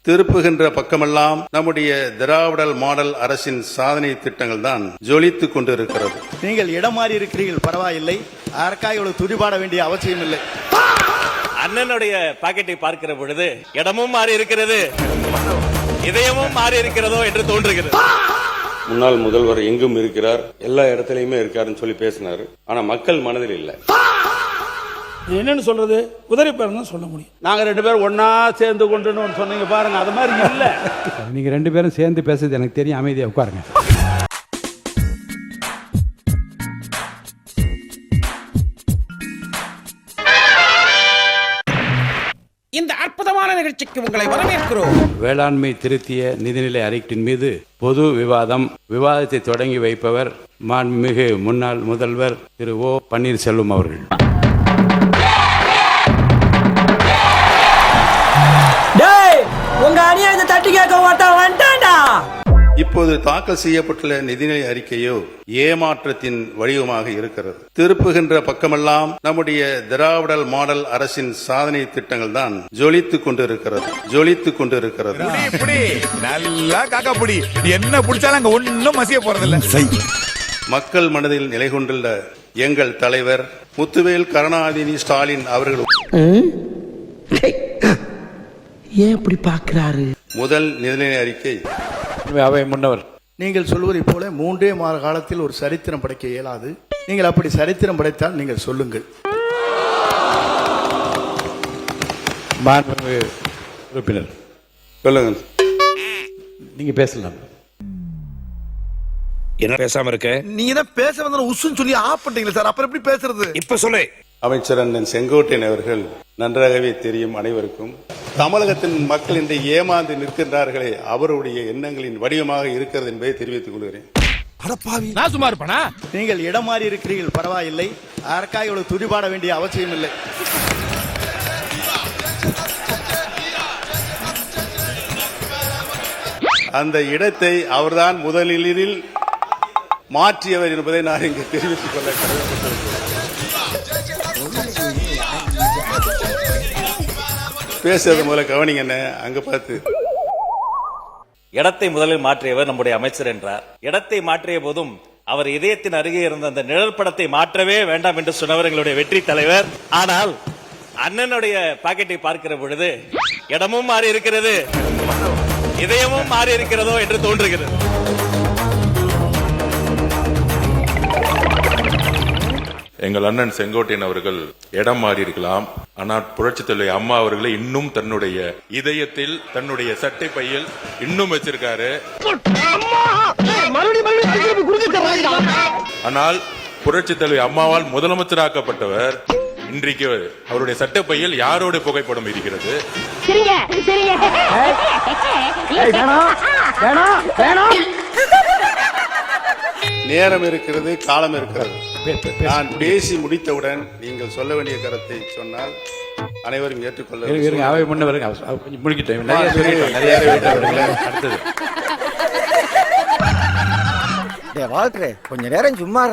திருப்புகின்ற பக்கமெல்லாம் நம்முடைய திராவிடல் மாடல் அரசின் சாதனை திட்டங்கள் தான் ஜொலித்துக் கொண்டிருக்கிறது. நீங்கள் இடம் மாறி இருக்கிறீர்கள், பரவாயில்லை. அதற்காக இவ்வளவு துடிபாட வேண்டிய அவசியம் இல்லை. அண்ணனுடைய பாக்கெட்டை பார்க்கிற பொழுது இடமும் மாறி இருக்கிறது, இதயமும் மாறி இருக்கிறதோ என்று தோன்றுகிறது. முன்னாள் முதல்வர் எங்கும் இருக்கிறார், எல்லா இடத்திலையுமே இருக்காருன்னு சொல்லி பேசினாரு. ஆனா மக்கள் மனதில் இல்ல. என்னன்னு சொல்றது, உதவி பேர் சொல்ல முடியும். நாங்க 2 பேரும் ஒன்னா சேர்ந்து கொண்டு சொன்னீங்க பாருங்க, அது மாதிரி இல்ல. நீங்க 2 பேரும் சேர்ந்து பேசுறது எனக்கு தெரியும். அமைதியா உட்காருங்க. இந்த அற்புதமான நிகழ்ச்சிக்கு உங்களை வரவேற்கிறோம். வேளாண்மை திருத்திய நிதிநிலை அறிக்கையின் மீது பொது விவாதத்தை தொடங்கி வைப்பவர் மாண்புமிகு முன்னாள் முதல்வர் திரு ஓ பன்னீர்செல்வம் அவர்கள். உங்க அநியாயத்தை தட்டி கேட்க மாட்டான்டா. இப்போது தாக்கல் செய்யப்பட்டுள்ள நிதிநிலை அறிக்கையோ ஏமாற்றத்தின் வடிவமாக இருக்கிறது. திருப்புகின்ற பக்கமெல்லாம் நம்முடைய திராவிடல் மாடல் அரசின் சாதனை திட்டங்கள் தான் ஜொலித்துக் கொண்டிருக்கிறது. நல்லா காக்கா புடி என்ன புடிச்சாலும் அங்க ஒண்ணும் மசிய போறதில்ல. மக்கள் மனதில் நிலை கொண்டுள்ள எங்கள் தலைவர் முத்துவேல் கருணாநிதி ஸ்டாலின் அவர்கள் ஏன் இப்படி பாக்குறாரு? முதல் நிதிநிலை அறிக்கை அவை முன்னவர் நீங்கள் சொல்வதை போல 3 மாத காலத்தில் ஒரு சரித்திரம் படைக்க இயலாது. நீங்கள் அப்படி சரித்திரம் படைத்தால் நீங்கள் சொல்லுங்கள். மாண்புமிகு உறுப்பினர் சொல்லுங்க. நீங்க பேசலாம். என்ன பேசாம இருக்க? நீங்க தான் பேச வந்த உசுன்னு சொல்லி ஆஃப் பண்ணிட்டீங்களா சார்? அப்புறம் எப்படி பேசுறது? இப்ப சொல்லு. அமைச்சர் அண்ணன் செங்கோட்டையன் அவர்கள் நன்றாகவே தெரியும் அனைவருக்கும். தமிழகத்தின் மக்கள் இன்று ஏமாந்து நிற்கின்றார்களே, அவருடைய எண்ணங்களின் வடிவமாக இருக்கிறது என்பதை தெரிவித்துக் கொள்கிறேன். நான் சும்மா இருப்பேனா? நீங்கள் இடம் மாறி இருக்கிறீர்கள், பரவாயில்லை. அதற்காக இவ்வளவு துடிபாட வேண்டிய அவசியம் இல்லை. அந்த இடத்தை அவர்தான் முதலில் மாற்றியவர் என்பதை நான் இங்கு தெரிவித்துக் கொள்ள கடமைப்பட்டிருக்கிறேன். பேசுறது முதல்ல கவனிங்க. என்ன அங்க பார்த்து இடத்தை முதலில் மாற்றியவர் நம்முடைய அமைச்சர் என்றார். இடத்தை மாற்றிய போதும் அவர் இதயத்தின் அருகே இருந்த அந்த நிழல் படத்தை மாற்றவே வேண்டாம் என்று சொன்னவர் எங்களுடைய வெற்றி தலைவர். ஆனால் அண்ணனுடைய பாக்கெட்டை பார்க்கிற பொழுது இடமும் மாறி இருக்கிறது, இதயமும் மாறி இருக்கிறதோ என்று தோன்றுகிறது. எங்கள் அண்ணன் செங்கோட்டையன் அவர்கள் இடம் மாறி இருக்கலாம், ஆனால் புரட்சித் தலைவி அம்மா அவர்களை இன்னும் தன்னுடைய இதயத்தில், தன்னுடைய சட்டை பையில் இன்னும் வச்சிருக்காரு. ஆனால் புரட்சித் தலைவி அம்மாவால் முதலமைச்சராக்கப்பட்டவர் இன்றைக்கு அவருடைய சட்டை பையில் யாரோட புகைப்படம் இருக்கிறது? நேரம் இருக்கிறது, காலம் இருக்கிறது. நான் பேசி முடித்தவுடன் நீங்கள் சொல்ல வேண்டிய கருத்தை சொன்னால் அனைவரும் ஏற்றுக்கொள்ள. அவை முன்னவர் கொஞ்சம் முடிக்கிட்டோம். அடுத்தது வாழ்க்கை கொஞ்ச நேரம் சும்மா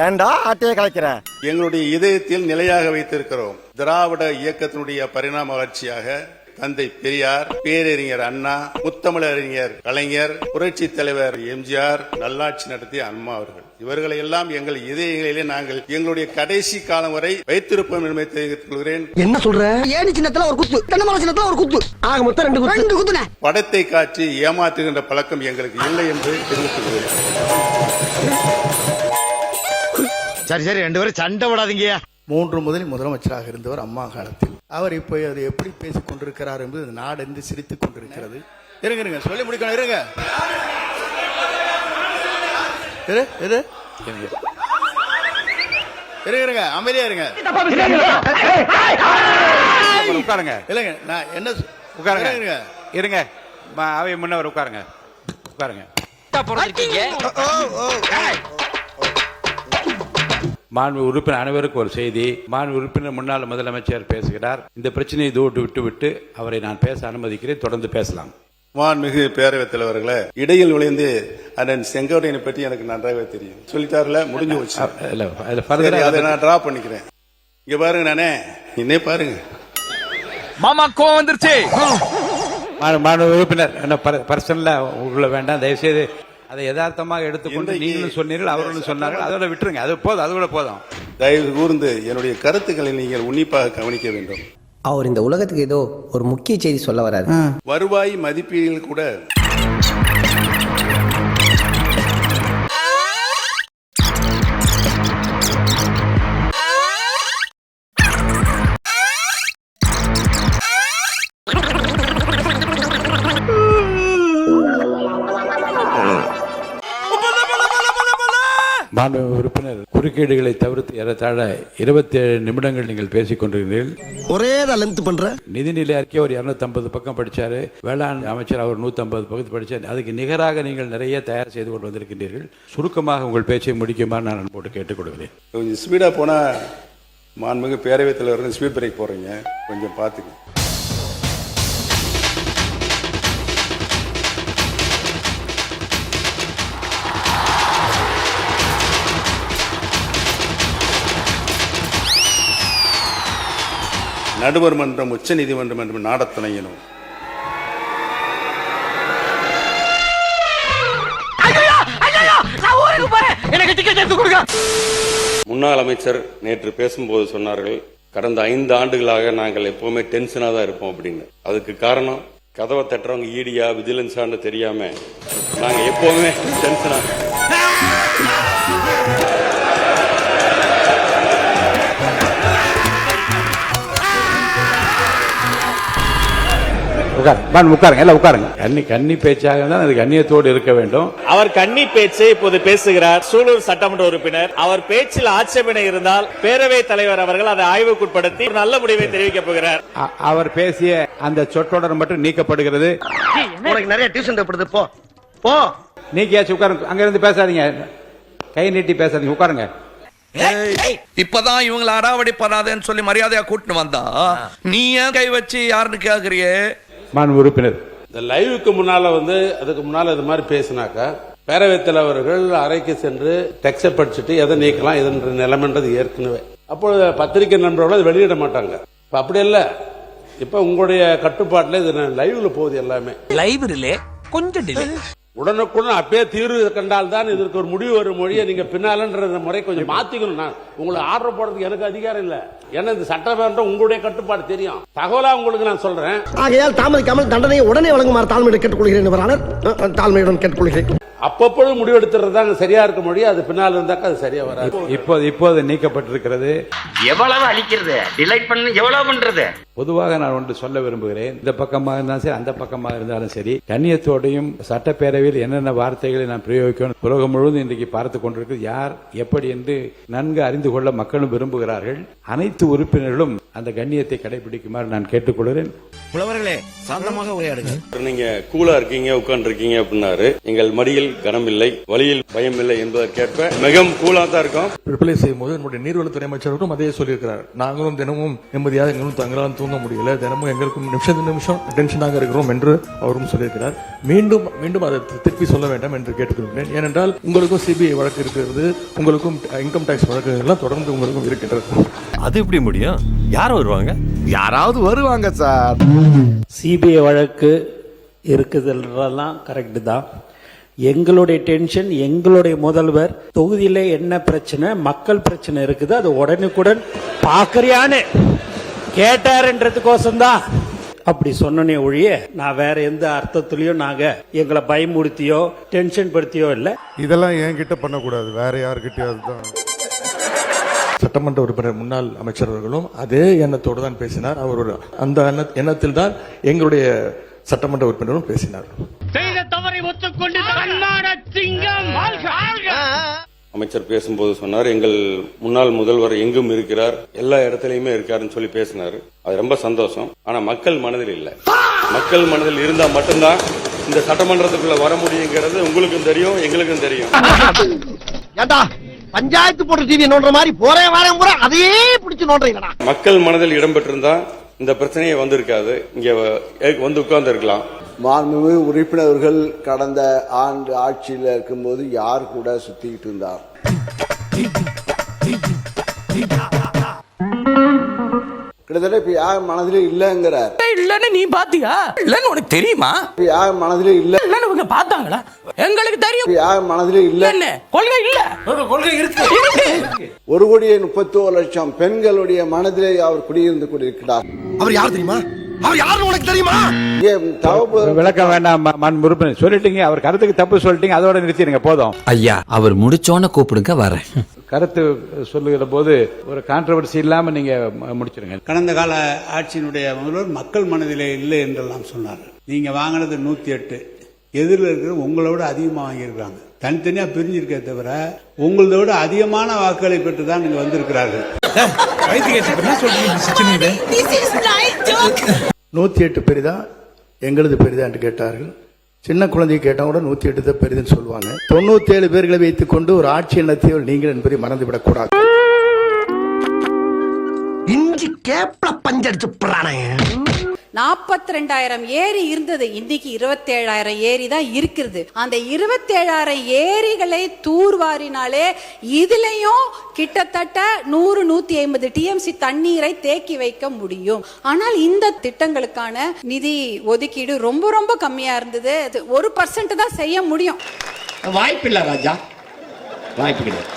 ஏண்டா ஆட்டையை கலைக்கிற? எங்களுடைய இதயத்தில் நிலையாக வைத்திருக்கிறோம். திராவிட இயக்கத்தினுடைய பரிணாம வளர்ச்சியாக தந்தை பெரியார், பேரறிஞர் அண்ணா, முத்தமிழறிஞர் கலைஞர், புரட்சி தலைவர் எம்ஜிஆர், நல்லாட்சி நடத்திய அம்மா அவர்கள், இவர்களை எல்லாம் எங்கள் இதயங்களிலே நாங்கள் எங்களுடைய கடைசி காலம் வரை வைத்திருப்போம் என்பதை தெரிவித்துக் கொள்கிறேன். என்ன சொல்ற? ஏணி சின்னத்துல ஒரு குத்து, தென்னமரம் சின்னத்துல ஒரு குத்து, ஆக மொத்தம் 2 குத்து. படத்தை காட்டி ஏமாற்றுகின்ற பழக்கம் எங்களுக்கு இல்லை என்று தெரிவித்துக் கொள்கிறேன். சரி 2 பேரும் சண்டை விடாதீங்க. 3 முதலில் முதலமைச்சராக இருந்தவர் அம்மா காலத்தில். அவர் இப்போ அதை எப்படி பேசிக் கொண்டிருக்கிறார் என்பது நாடு என்று சிரித்துக் கொண்டிருக்கிறது. இருங்க சொல்லி முடிக்கணும். இருங்க அமைதியா இருங்க. உட்காருங்க. இல்லைங்க நான் என்ன உட்காருங்க. இருங்க. அவை முன்னவர் உட்காருங்க. மாண்பு உறுப்பினர் அனைவருக்கும் ஒரு செய்தி. மாண்பு உறுப்பினர் முன்னாள் முதலமைச்சர் பேசுகிறார். இந்த பிரச்சனையை விட்டு அவரை நான் பேச அனுமதிக்கிறேன். தொடர்ந்து பேசலாம். மாண்புமிகு பேரவைத் தலைவர்களே, இடையில் நுழைந்து அண்ணன் செங்கோட்டையனை பற்றி எனக்கு நன்றாகவே தெரியும். சொல்லிட்டாருல, முடிஞ்சு வச்சு அதை நான் டிரா பண்ணிக்கிறேன். இங்க பாருங்க, நானே இன்னே பாருங்க மாமா கோவம் வந்துருச்சு. மாண்பு உறுப்பினர் என்ன பர்சனலா உள்ள வேண்டாம், தயவுசெய்து அதை யதார்த்தமாக எடுத்துக்கொண்டு நீங்களும் சொன்னீர்கள் அவர்களும் சொன்னார்கள், அதோட விட்டுருங்க, அது போதும், அது கூட போதும். தயவு கூர்ந்து என்னுடைய கருத்துக்களை நீங்கள் உன்னிப்பாக கவனிக்க வேண்டும். அவர் இந்த உலகத்துக்கு ஏதோ ஒரு முக்கிய செய்தி சொல்ல வராரு. வருவாய் மதிப்பீட்டில் கூட மாண்பு உறுப்பினர், குறுக்கீடுகளை தவிர்த்து ஏறத்தாழ 27 நிமிடங்கள் நீங்கள் பேசிக் கொண்டிருக்கிறீர்கள். ஒரே லென்த் பண்ற நிதிநிலை அறிக்கை ஒரு 250 பக்கம் படிச்சாரு, வேளாண் அமைச்சர் அவர் 150 பக்கத்து படிச்சார். அதுக்கு நிகராக நீங்கள் நிறைய தயார் செய்து கொண்டு வந்திருக்கின்றீர்கள். சுருக்கமாக உங்கள் பேச்சை முடிக்குமாறு நான் போட்டு கேட்டுக் கொடுக்கிறேன். கொஞ்சம் ஸ்பீடா போனா மாண்புமிகு பேரவைத் தலைவர் ஸ்பீட் பிரேக் போடுறீங்க, கொஞ்சம் பார்த்துங்க. நடுவர் மன்றம் உச்ச நீதிமன்றம் என்று நாடத் துணையணும். முன்னாள் அமைச்சர் நேற்று பேசும்போது சொன்னார்கள், கடந்த 5 ஆண்டுகளாக நாங்கள் எப்பவுமே டென்ஷனா தான் இருப்போம் அப்படின்னு. அதுக்கு காரணம் கதவை தட்டுறவங்க ஈடியா விஜிலன்ஸான்னு தெரியாம நாங்க எப்பவுமே டென்ஷனா. உட்காருங்க, எல்லாம் உட்காருங்க. கன்னி பேச்சாக இருந்தால் அது கண்ணியத்தோடு இருக்க வேண்டும். அவர் கன்னி பேச்சை இப்போது பேசுகிறார் சூலூர் சட்டமன்ற உறுப்பினர். அவர் பேச்சில் ஆட்சேபனை இருந்தால் பேரவைத் தலைவர் அவர்கள் அதை ஆய்வுக்குட்படுத்தி ஒரு நல்ல முடிவை தெரிவிக்கப் போகிறார். அவர் பேசிய அந்த சொற்றொடர் மட்டும் நீக்கப்படுகிறது. உனக்கு நிறைய டியூஷன் தேவைப்படுது, போ போ. நீக்கியாச்சு, உட்காருங்க. அங்க இருந்து பேசாதீங்க, கை நீட்டி பேசாதீங்க, உட்காருங்க. இப்பதான் இவங்களை அடாவடி பண்ணாதேன்னு சொல்லி மரியாதையா கூட்டிட்டு வந்தா நீ ஏன் கை வச்சு யாருன்னு கேக்குறியே? மாண்பு உறுப்பினர், இந்த லைவுக்கு முன்னால அதுக்கு முன்னால இது மாதிரி பேசினாக்கா பேரவைத் தலைவர்கள் அறைக்கு சென்று டெக்ஸ்ட படிச்சுட்டு எதை நீக்கலாம் எதுன்ற நிலைமைன்றது ஏற்கனவே. அப்பொழுது பத்திரிகை நண்பர்கள் அதை வெளியிட மாட்டாங்க. இப்ப அப்படி இல்ல, இப்ப உங்களுடைய கட்டுப்பாட்டுல இது லைவ்ல போகுது எல்லாமே. லைவ்ல கொஞ்சம் டிலே. உடனுக்குடன் அப்பயே தீர்வு கண்டால் தான் இதற்கு ஒரு முடிவு வரும் மொழியை நீங்க பின்னாலன்ற முறை கொஞ்சம் மாத்திக்கணும். நான் உங்களுக்கு ஆர்டர் போடுறதுக்கு எனக்கு அதிகாரம் இல்ல, ஏன்னா இந்த சட்டமன்றம் உங்களுடைய கட்டுப்பாடு தெரியும். தகவலா உங்களுக்கு நான் சொல்றேன். ஆகையால் தாமதிக்காமல் தண்டனையை உடனே வழங்குமாறு தாழ்மையுடன் கேட்டுக்கொள்கிறேன். தாழ்மையுடன் கேட்டுக்கொள்கிறேன். அப்பப்பொழுது முடிவெடுத்துறது சரியா இருக்க முடியும், அது பின்னால் இருந்தாக்க அது சரியா வராது. இப்போது நீக்கப்பட்டிருக்கிறது. எவ்வளவு அழிக்கிறது, டிலைட் பண்ண எவ்வளவு பண்றது? பொதுவாக நான் ஒன்று சொல்ல விரும்புகிறேன். இந்த பக்கமாக இருந்தாலும் சரி, அந்த பக்கமாக இருந்தாலும் சரி, கண்ணியத்தோடையும் சட்டப்பேரவையில் என்னென்ன வார்த்தைகளை நான் பிரயோகிக்கணும் உலகம் முழுவதும் இன்றைக்கு பார்த்துக் கொண்டிருக்கு. யார் எப்படி என்று நன்கு அறிந்து கொள்ள மக்களும் விரும்புகிறார்கள். அனைத்து உறுப்பினர்களும் அந்த கண்ணியத்தை கடைபிடிக்குமாறு நான் கேட்டுக்கொள்கிறேன். புலவர்களே, சாந்தமாக உரையாடுங்க. நீங்க கூலா இருக்கீங்க, உட்கார்ந்து இருக்கீங்க அப்படின்னாரு. எங்கள் மடியில் கனம் இல்லை, வழியில் பயம் இல்லை என்பதற்கேற்ப மிகவும் கூலா தான் இருக்கும். ரிப்ளை செய்யும் போது நம்முடைய நீர்வளத்துறை அமைச்சரும் அதே சொல்லியிருக்கிறார். நாங்களும் தினமும் நிம்மதியாக எங்களும் தங்களால் தூங்க முடியல, தினமும் எங்களுக்கும் நிமிஷம் டென்ஷனாக இருக்கிறோம் என்று அவரும் சொல்லியிருக்கிறார். மீண்டும் மீண்டும் அதை திருப்பி சொல்ல வேண்டாம் என்று கேட்டுக்கொள்கிறேன். ஏனென்றால் உங்களுக்கும் சிபிஐ வழக்கு இருக்கிறது, உங்களுக்கும் இன்கம் டாக்ஸ் வழக்கு எல்லாம் தொடர்ந்து உங்களுக்கும் இருக்கின்றது. அது எப்படி முடியும்? யார் வருவாங்க? யாராவது வருவாங்க சார். சிபிஐ வழக்கு இருக்குதுன்றதெல்லாம் கரெக்டு தான். எங்களுடைய டென்ஷன், எங்களுடைய முதல்வர் தொகுதியில என்ன பிரச்சனை, மக்கள் பிரச்சனை இருக்குது, அது உடனுக்குடன் பாக்குறியான்னு கேட்டாருன்றதுக்கோசம் தான் அப்படி சொன்னனே ஒழிய நான் வேற எந்த அர்த்தத்திலயும் நாங்க எங்களை பயமுறுத்தியோ டென்ஷன் படுத்தியோ இல்ல. இதெல்லாம் என்கிட்ட பண்ணக்கூடாது, வேற யாருக்கிட்டயாவது தான். சட்டமன்ற உறுப்பினர் முன்னாள் அமைச்சர் அவர்களும் அதே எண்ணத்தோடு தான் பேசினார். அவர் அந்த எண்ணத்தில் தான் எங்களுடைய சட்டமன்ற உறுப்பினரும் பேசினார். அமைச்சர் பேசும்போது சொன்னார், எங்கள் முன்னாள் முதல்வர் எங்கும் இருக்கிறார், எல்லா இடத்துலயுமே இருக்காருன்னு சொல்லி பேசினாரு. அது ரொம்ப சந்தோஷம். ஆனா மக்கள் மனதில் இல்ல. மக்கள் மனதில் இருந்தா மட்டும்தான் இந்த சட்டமன்றத்துக்குள்ள வர முடியுங்கிறது உங்களுக்கும் தெரியும், எங்களுக்கும் தெரியும். பஞ்சாயத்து போட்டு டிவி நோன்ற மாதிரி போறேன் வரேன் பூரா அதையே பிடிச்சு நோன்றீங்களா? மக்கள் மனதில் இடம்பெற்றிருந்தா இந்த பிரச்சனையே வந்திருக்காது, இங்க வந்து உட்கார்ந்து இருக்கலாம். மாண்புமிகு உறுப்பினர்கள் கடந்த ஆண்டு ஆட்சியில் இருக்கும்போது யார் கூட சுத்திக்கிட்டு இருந்தார்? கிட்டத்தட்ட இப்ப யார் மனதில் இல்லங்கிறார். இல்ல இல்லன்னு நீ பாத்தியா? இல்லன்னு உனக்கு தெரியுமா? யார் மனதிலே இல்ல இல்லன்னு இவங்க பார்த்தாங்களா? எங்களுக்கு தெரியும். யார் மனதிலே இல்ல என்ன கொள்கை இல்ல? கொள்கை இருக்கு. 1,31,00,000 பெண்களுடைய மனதிலே அவர் குடியிருந்து கொண்டிருக்கிறார். அவர் யார் தெரியுமா? அவர் யாருன்னு உனக்கு தெரியுமா? விளக்கம் வேண்டாம் மண் உறுப்பினர் சொல்லிட்டீங்க, அவர் கருத்துக்கு தப்பு சொல்லிட்டீங்க, அதோட நிறுத்திடுங்க போதும். ஐயா அவர் முடிச்சோன்னு கூப்பிடுங்க வரேன். கருத்து சொல்லுகிற போது ஒரு கான்ட்ரவர்சி இல்லாம நீங்க முடிச்சிருங்க. கடந்த கால ஆட்சியினுடைய முதல்வர் மக்கள் மனதிலே இல்லை என்றெல்லாம் சொன்னார். நீங்க வாங்கினது 108, எதிரில் இருக்கிற உங்களோட அதிகமாக வாங்கியிருக்காங்க. தனித்தனியா பிரிஞ்சிருக்கே தவிர உங்களதை விட அதிகமான வாக்குகளை பெற்று தான் நீங்க வந்திருக்கிறார்கள். 108 பெரிதா எங்களது பெரிதா என்று கேட்டார்கள். சின்ன குழந்தையை கேட்டால் கூட 108 தான் பெரிதுன்னு சொல்லுவாங்க. 97 பேர்களை வைத்துக் கொண்டு ஒரு ஆட்சி நடத்தியவர் நீங்கள் என்பதை மறந்துவிடக் கூடாது. இஞ்சி கேப்ல பஞ்சடிச்சு போறானே. 42,000 ஏரி இருந்தது, இன்னைக்கு 27,000 ஏரி தான் இருக்குது. அந்த 27,000 ஏரிகளை தூர்வாரினாலே இதுலயும் கிட்டத்தட்ட 100-150 டிஎம்சி தண்ணீரை தேக்கி வைக்க முடியும். ஆனால் இந்த திட்டங்களுக்கான நிதி ஒதுக்கீடு ரொம்ப ரொம்ப கம்மியா இருந்தது. 1% தான் செய்ய முடியும். வாய்ப்பில்லை ராஜா, வாய்ப்பு கிடையாது.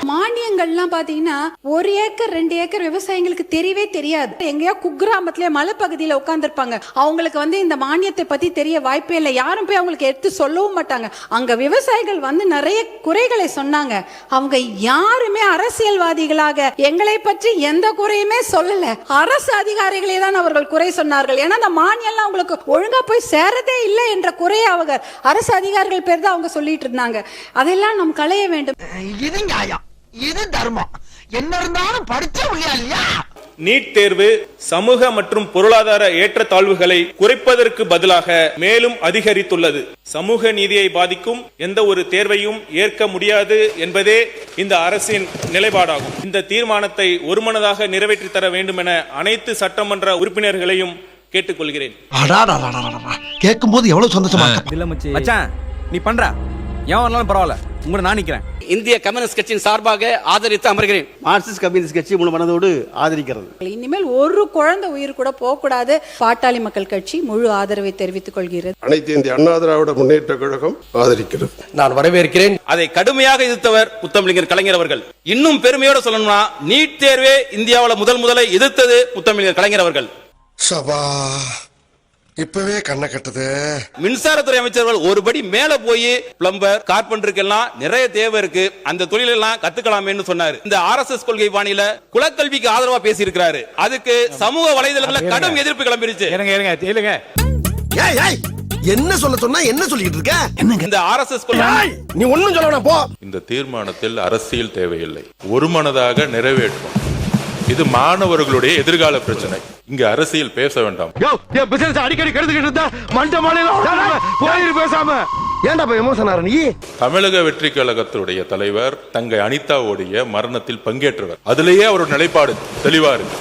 மானியங்கள்லாம் பாத்தீங்கன்னா 1 ஏக்கர் 2 ஏக்கர் விவசாயிகளுக்கு தெரியவே தெரியாது. எங்கேயோ குக்கிராமத்திலே மலைப்பகுதியில உட்கார்ந்துருப்பாங்க. அவங்களுக்கு இந்த மானியத்தை பத்தி தெரிய வாய்ப்பே இல்லை. யாரும் போய் அவங்களுக்கு எடுத்து சொல்லவும் மாட்டாங்க. அங்க விவசாயிகள் நிறைய குறைகளை சொன்னாங்க. அவங்க யாருமே அரசியல்வாதிகளாக எங்களை பற்றி எந்த குறையுமே சொல்லல. அரசு அதிகாரிகளே தான் அவர்கள் குறை சொன்னார்கள். ஏன்னா அந்த மானியம்லாம் அவங்களுக்கு ஒழுங்கா போய் சேரதே இல்லை என்ற குறையை அவங்க அரசு அதிகாரிகள் பேர் தான் அவங்க சொல்லிட்டு இருந்தாங்க. அதெல்லாம் நாம் களைய வேண்டும். இது நியாயம், இது தர்மம். என்ன இருந்தாலும் படிச்ச இல்லையா? நீட் தேர்வு சமூக மற்றும் பொருளாதார ஏற்றத்தாழ்வுகளை குறைப்பதற்கு பதிலாக மேலும் அதிகரித்துள்ளது. சமூக நீதியை பாதிக்கும் எந்த ஒரு தேர்வையும் ஏற்க முடியாது என்பதே இந்த அரசின் நிலைப்பாடாகும். இந்த தீர்மானத்தை ஒருமனதாக நிறைவேற்றி தர வேண்டும் என அனைத்து சட்டமன்ற உறுப்பினர்களையும் கேட்டுக்கொள்கிறேன். கேட்கும் போது எவ்வளவு சந்தோஷமா மச்சான் நீ பண்ற ஏன் பரவாயில்ல, உங்களை நான் நிக்கிறேன். இந்திய கம்யூனிஸ்ட் கட்சியின் சார்பாக ஆதரித்து அமர்கிறேன். மார்க்சிஸ்ட் கம்யூனிஸ்ட் கட்சி முழு மனதோடு ஆதரிக்கிறது. இனிமேல் ஒரு குழந்தை உயிர் கூட போக கூடாது. பாட்டாளி மக்கள் கட்சி முழு ஆதரவை தெரிவித்துக் கொள்கிறது. அனைத்து இந்திய அண்ணா திராவிட முன்னேற்ற கழகம் ஆதரிக்கிறது. நான் வரவேற்கிறேன். அதை கடுமையாக எதிர்த்தவர் முத்தமிழர் கலைஞர் அவர்கள். இன்னும் பெருமையோட சொல்லணும்னா நீட் தேர்வே இந்தியாவில் முதலை எதிர்த்தது முத்தமிழர் கலைஞர் அவர்கள். சபா இப்பவே கண்ணை கட்டுது. மின்சாரத்துறை அமைச்சர்கள் ஒருபடி மேல போய் பிளம்பர் கார்பெண்டருக்கு எல்லாம் நிறைய தேவை இருக்கு, அந்த தொழிலெல்லாம் கத்துக்கலாமேன்னு சொன்னாரு. இந்த RSS கொள்கை பாணியில குலக்கல்விக்கு ஆதரவா பேசி இருக்கிறாரு. அதுக்கு சமூக வலைதளங்கள்ல கடும் எதிர்ப்பு கிளம்பிருச்சு. என்ன சொல்ல சொன்னா என்ன சொல்லிட்டு இருக்க? இந்த RSS கொள்கை நீ ஒண்ணும் சொல்ல போ. இந்த தீர்மானத்தில் அரசியல் தேவையில்லை, ஒருமனதாக நிறைவேற்றும். இது மாணவர்களுடைய எதிர்கால பிரச்சனை. இங்க அரசியல் பேச வேண்டாம். அடிக்கடி கெடுத்துக்கிட்டு இருந்தா மண்ட மாலையில பேசாம ஏன்டா எமோஷன் ஆற நீ? தமிழக வெற்றி கழகத்துடைய தலைவர் தங்கை அனிதாவுடைய மரணத்தில் பங்கேற்றவர். அதிலேயே அவரோட நிலைப்பாடு தெளிவா இருக்கு.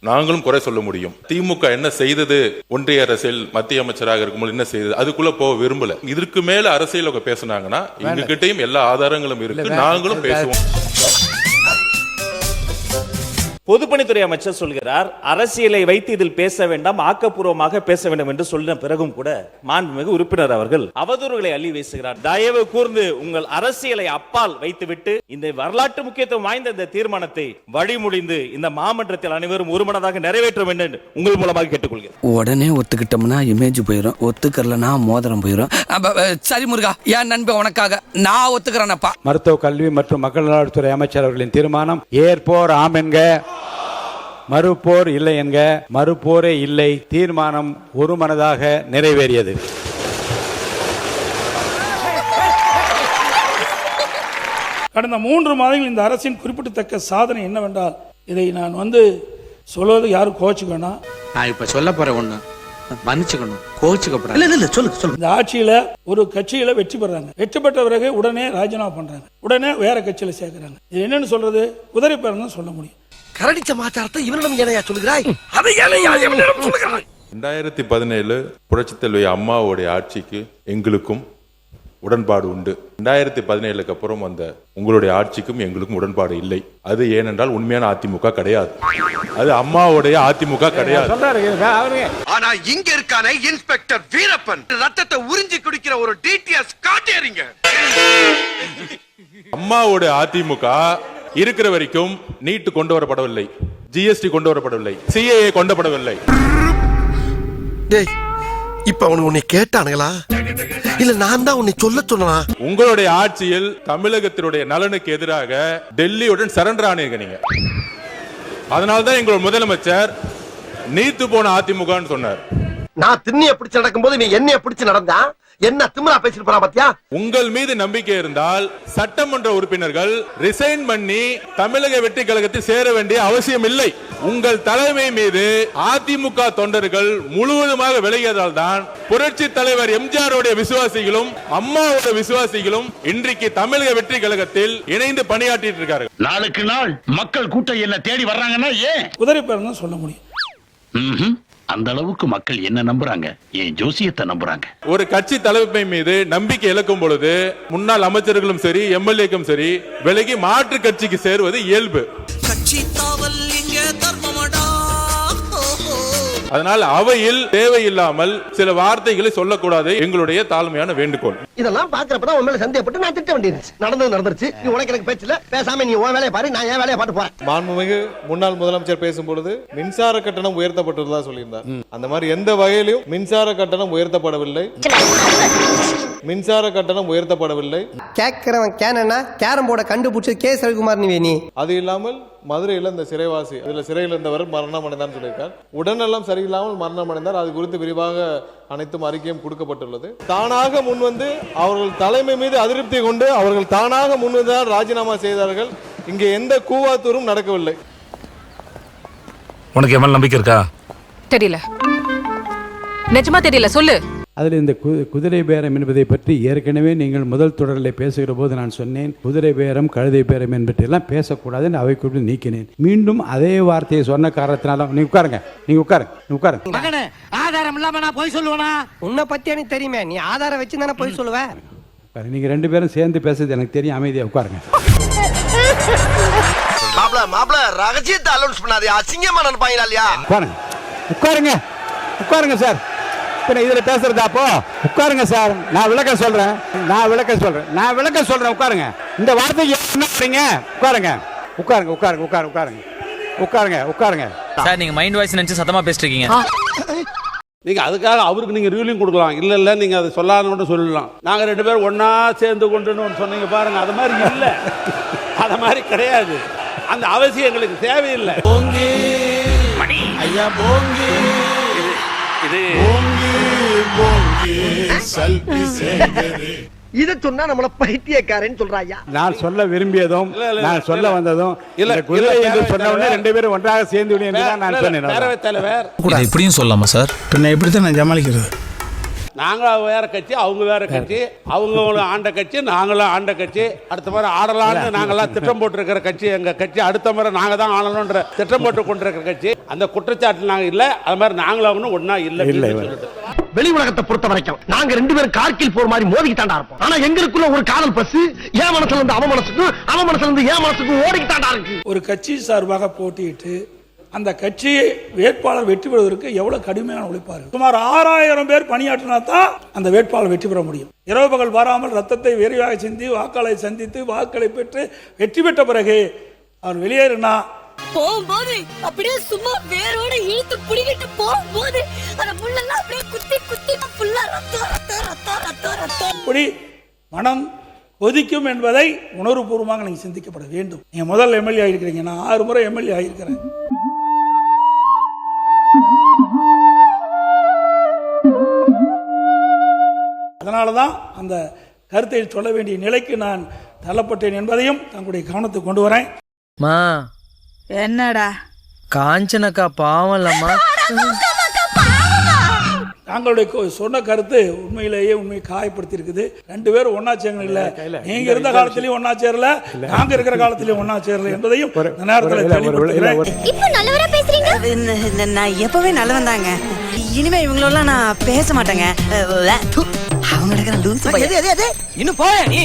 நாங்களும் குறை சொல்ல முடியும். திமுக என்ன செய்தது, ஒன்றிய அரசியல் மத்திய அமைச்சராக இருக்கும்போது என்ன செய்தது, அதுக்குள்ள போக விரும்பல. இதற்கு மேல அரசியல் பேசினாங்கன்னா எங்க கிட்டையும் எல்லா ஆதாரங்களும் இருக்கு, நாங்களும் பேசுவோம். பொதுப்பணித்துறை அமைச்சர் சொல்கிறார், அரசியலை வைத்து இதில் பேச வேண்டாம், ஆக்கப்பூர்வமாக பேச வேண்டும் என்று சொன்ன பிறகும் கூட மாண்புமிகு உறுப்பினர் அவர்கள் அவதூறுகளை அள்ளி வீசுகிறார். தயவு கூர்ந்து உங்கள் அரசியலை அப்பால் வைத்துவிட்டு இந்த வரலாற்று முக்கியத்துவம் வாய்ந்த இந்த தீர்மானத்தை வழிமொழிந்து இந்த மாமன்றத்தில் அனைவரும் ஒருமனதாக நிறைவேற்ற வேண்டும் உங்கள் மூலமாக கேட்டுக்கொள்கிறேன். உடனே ஒத்துக்கிட்டோம்னா இமேஜ் போயிடும், ஒத்துக்கறலனா மோதிரம் போயிடும். சரி முருகா, என் நண்பன் உனக்காக நான் ஒத்துக்கிறேனப்பா. மருத்துவ கல்வி மற்றும் மக்கள் நலத்துறை அமைச்சர் அவர்களின் தீர்மானம் ஏற்போர் ஆம் என்க, மறுப்போர் இல்லை என்க, மறுப்போரே இல்லை. தீர்மானம் ஒருமனதாக நிறைவேறியது. கடந்த 3 மாதங்கள் இந்த அரசின் குறிப்பிடத்தக்க சாதனை என்னவென்றால், இதை நான் சொல்வது யாரும் கோச்சுக்கணும். நான் இப்ப சொல்ல போற ஒண்ணு மன்னிச்சுக்கணும், கோச்சுக்கப்படாது. சொல்லு. இந்த ஆட்சியில ஒரு கட்சியில வெற்றி பெறாங்க, வெற்றி பெற்ற பிறகு உடனே ராஜினாமா பண்றாங்க, உடனே வேற கட்சியில சேர்க்கிறாங்க. இது என்னன்னு சொல்றது? குதிரை பேரம் சொல்ல முடியும். கரடிச்ச மாச்சாரத்தை இவனிடம் ஏனையா சொல்லுகிறாய்? அதை ஏனையா இவனிடம் சொல்லுகிறாய்? 2017 புரட்சித் தலைவி அம்மாவுடைய ஆட்சிக்கு எங்களுக்கும் உடன்பாடு உண்டு. 2017க்கு அப்புறம் வந்த உங்களுடைய ஆட்சிக்கும் எங்களுக்கும் உடன்பாடு இல்லை. அது ஏனென்றால் உண்மையான அதிமுக கிடையாது, அது அம்மாவுடைய அதிமுக கிடையாது. ஆனா இங்க இருக்கானே இன்ஸ்பெக்டர் வீரப்பன் ரத்தத்தை உறிஞ்சி குடிக்கிற ஒரு டிடிஎஸ் காட்டேறீங்க. அம்மாவுடைய அதிமுக இருக்கிற வரைக்கும் நீட் கொண்டு வரப்படவில்லை, ஜிஎஸ்டி கொண்டு வரப்படவில்லை, சிஏஏ கொண்டு வரப்படவில்லை. இப்ப அவனுக்கு உன்னை கேட்டானுங்களா இல்ல நான் தான் உன்னை சொல்ல சொன்னா? உங்களுடைய ஆட்சியில் தமிழகத்தினுடைய நலனுக்கு எதிராக டெல்லியுடன் சரண்டர் ஆனீங்க நீங்க. அதனால்தான் எங்களோட முதலமைச்சர் நீத்து போன அதிமுகன்னு சொன்னார். நான் திண்ணிய பிடிச்சு நடக்கும் போது நீ என்னைய பிடிச்சு நடந்தா என்ன திமிரா பேசிட்டு போறா பாத்தியா? உங்கள் மீது நம்பிக்கை இருந்தால் சட்டமன்ற உறுப்பினர்கள் ரிசைன் பண்ணி தமிழக வெற்றி கழகத்தில் சேர வேண்டிய அவசியம் இல்லை. உங்கள் தலைமை மீது அதிமுக தொண்டர்கள் முழுவதுமாக விலகியதால் தான் புரட்சி தலைவர் எம்ஜிஆருடைய விசுவாசிகளும் அம்மாவுடைய விசுவாசிகளும் இன்றைக்கு தமிழக வெற்றி கழகத்தில் இணைந்து பணியாற்றிட்டு இருக்கார்கள். நாளுக்கு நாள் மக்கள் கூட்டம் என்ன தேடி வர்றாங்கன்னா ஏன் உதறி பேர் தான் சொல்ல முடியும். அந்த அளவுக்கு மக்கள் என்ன நம்புறாங்க, என் ஜோசியத்தை நம்புறாங்க. ஒரு கட்சி தலைமை மீது நம்பிக்கை இழக்கும் பொழுது முன்னாள் அமைச்சர்களும் சரி எம்எல்ஏக்கும் சரி விலகி மாற்று கட்சிக்கு சேருவது இயல்பு. அதனால் அவையில் தேவையில்லாமல் சில வார்த்தைகளை சொல்லக்கூடாது எங்களுடைய தாழ்மையான வேண்டுகோள். இதெல்லாம் பாக்குறப்பதான் உன் மேல சந்தேகப்பட்டு நான் திட்ட வேண்டியிருச்சு. நடந்துருச்சு. நீ உனக்கு எனக்கு பேச்சல பேசாம நீ உன் வேலையை பாரு, நான் என் வேலையை பாட்டு போறேன். மாண்புமிகு முன்னாள் முதலமைச்சர் பேசும்பொழுது மின்சார கட்டணம் உயர்த்தப்பட்டதா சொல்லியிருந்தார். அந்த மாதிரி எந்த வகையிலும் மின்சார கட்டணம் உயர்த்தப்படவில்லை, மின்சார கட்டணம் உயர்த்தப்படவில்லை. கேக்குறவன் கேனா கேரம் போர்டை கண்டுபிடிச்சது கே ரவிக்குமார் நீ. அது இல்லாமல் மதுரையில் இந்த சிறைவாசி இதுல சிறையில் இருந்தவர் மரணம் அடைந்தார் சொல்லியிருக்கார். உடல்நலம் சரியில்லாமல் மரணம் அடைந்தார். அது குறித்து விரிவாக அனைத்தும் அறிக்கையும் கொடுக்கப்பட்டுள்ளது. தானாக முன்வந்து அவர்கள் தலைமை மீது அதிருப்தி கொண்டு அவர்கள் தானாக முன்வந்துதான் ராஜினாமா செய்தார்கள். இங்கே எந்த கூவாத்தூரும் நடக்கவில்லை. உனக்கு எவ்வளவு நம்பிக்கை இருக்கா? தெரியல, நிஜமா தெரியல, சொல்லு. அதில் இந்த குதிரை பேரம் என்பதை பற்றி ஏற்கனவே நீங்கள் முதல் தொடரில் பேசுகிற போது நான் சொன்னேன், குதிரை பேரம் கழுதை பேரம் என்பதெல்லாம் பேசக்கூடாதுன்னு அவை கூட்டி நீக்கினேன். மீண்டும் அதே வார்த்தையை சொன்ன காரணத்தினால நீ உட்காருங்க, நீங்க உட்காருங்க. மகனே, ஆதாரம் இல்லாம நான் போய் சொல்லுவேனா? உன்னை பத்தி எனக்கு தெரியுமே, நீ ஆதாரம் வச்சு தானே போய் சொல்லுவ. நீங்க ரெண்டு பேரும் சேர்ந்து பேசுறது எனக்கு தெரியும். அமைதியா உட்காருங்க. மாப்ள ரகசியத்தை அலௌன்ஸ் பண்ணாதே, அசிங்கமா நினைப்பாங்களா இல்லையா? உட்காருங்க சார். இதுல பேசுறதா? அப்போ உட்காருங்க சார். நான் விளக்கம் சொல்றேன். உட்காருங்க. இந்த வார்த்தைக்கு என்ன பண்றீங்க? உட்காருங்க. சார் நீங்க மைண்ட் வாய்ஸ் நினைச்சு சத்தமா பேசிட்டு இருக்கீங்க. நீங்க அதுக்காக அவருக்கு நீங்க ரூலிங் கொடுக்கலாம். இல்ல நீங்க அதை சொல்லாத சொல்லலாம். நாங்க ரெண்டு பேரும் ஒன்னா சேர்ந்து கொண்டு சொன்னீங்க பாருங்க, அது மாதிரி இல்ல, அத மாதிரி கிடையாது. அந்த அவசியம் எங்களுக்கு தேவையில்லை. ஐயா போங்கி இத சொன்னா நம்மள பைத்தியக்காரன்னு சொல்றாயா? நான் சொல்ல விரும்பியதும் நான் சொல்ல வந்ததும் இல்ல குதிரை என்று சொன்ன உடனே ரெண்டு பேரும் ஒன்றாக சேர்ந்து விடு என்று தான் நான் சொன்னேன். பேரவைத் தலைவர் இப்படியும் சொல்லலாமா சார்? பின்ன எப்படித்தான் நான் சமாளிக்கிறது? நாங்க வேற கட்சி, அவங்க வேற கட்சி, அவங்க ஆண்ட கட்சி, நாங்களும் ஆண்ட கட்சி. அடுத்த முறை ஆடலாம்னு நாங்கெல்லாம் திட்டம் போட்டிருக்கிற கட்சி எங்க கட்சி. அடுத்த முறை நாங்க தான் ஆளணும்ன்ற திட்டம் போட்டு கொண்டிருக்கிற கட்சி. அந்த குற்றச்சாட்டு நாங்க இல்ல, அது மாதிரி நாங்களும் ஒன்னா இல்ல. வெளி உலகத்தை பொறுத்த வரைக்கும் நாங்க ரெண்டு பேரும் கார்கில் போர் மாதிரி மோதிக்கிட்டாண்டா இருப்போம். ஆனா எங்களுக்குள்ள ஒரு காதல் பஸ் என் மனசுல இருந்து அவன் மனசுக்கும், அவன் மனசுல இருந்து என் மனசுக்கும் ஓடிக்கிட்டாண்டா இருக்கு. ஒரு கட்சி சார்பாக போட்டியிட்டு அந்த கட்சி வேட்பாளர் வெற்றி பெறுவதற்கு எவ்வளவு கடுமையான உழைப்பார்கள். சுமார் 6000 பேர் பணியாற்றினா தான் அந்த வேட்பாளர் வெற்றி பெற முடியும். இரவு பகல் வராமல் ரத்தத்தை விரைவாக சிந்தி வாக்களை சந்தித்து வாக்களை பெற்று வெற்றி பெற்ற பிறகு அவர் வெளியேறினா போகும்போது அப்படியே சும்மா வேரோட இழுத்து புடிக்கிட்டு போகும்போது அந்த புல்லெல்லாம் அப்படியே குத்தி புல்லா ரத்தம் இப்படி மனம் கொதிக்கும் என்பதை உணர்வுபூர்வமாக நீங்க சிந்திக்கப்பட வேண்டும். நீங்க முதல் எம்எல்ஏ ஆகிருக்கிறீங்க, நான் 6 முறை எம்எல்ஏ ஆகிருக்கிறேன். அதனாலதான் அந்த கருத்தை சொல்ல வேண்டிய நிலைக்கு நான் தள்ளப்பட்டேன் என்பதையும் தங்களுடைய கவனத்துக்கு கொண்டு வரேன். என்னடா காஞ்சனக்கா பாவம் இல்லம்மா. தாங்களுடைய சொன்ன கருத்து உண்மையிலேயே உண்மையை காயப்படுத்தி இருக்குது. ரெண்டு பேரும் ஒன்னா சேரல, இல்ல நீங்க இருந்த காலத்திலயும் ஒன்னா சேரல, நாங்க இருக்கிற காலத்திலயும் ஒன்னா சேரல என்பதையும் இந்த நேரத்தில் தெளிவுபடுத்துகிறேன். இப்ப நல்லவரா பேசுறீங்க? நான் எப்பவே நல்லவன் தாங்க. இனிமே இவங்களெல்லாம் நான் பேச மாட்டேங்க. அவங்க இன்னும் போய நீ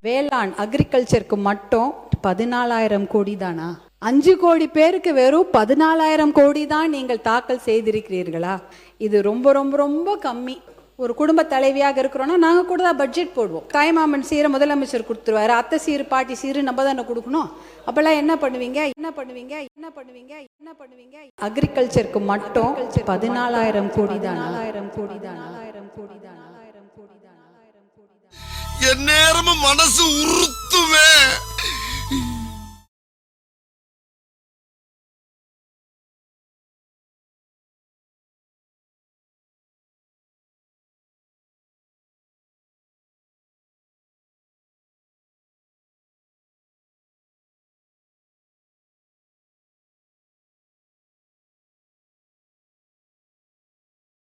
வேளாண் அக்ரிகல்ச்சருக்கு மட்டும் 14,000 கோடி தானா? 5 கோடி பேருக்கு வெறும் 14,000 கோடி தான் நீங்கள் தாக்கல் செய்திருக்கிறீர்களா? இது ரொம்ப ரொம்ப ரொம்ப கம்மி. ஒரு குடும்ப தலைவியாக இருக்கிறோம்னா நாங்க கூட தான் பட்ஜெட் போடுவோம். தாய்மாமன் சீரை முதலமைச்சர் கொடுத்துருவாரு, அத்தை சீரு பாட்டி சீரு நம்ம தானே கொடுக்கணும். அப்பெல்லாம் என்ன பண்ணுவீங்க? அக்ரிகல்ச்சருக்கு மட்டும் 14,000 கோடி தானா? என் நேரமும் மனசு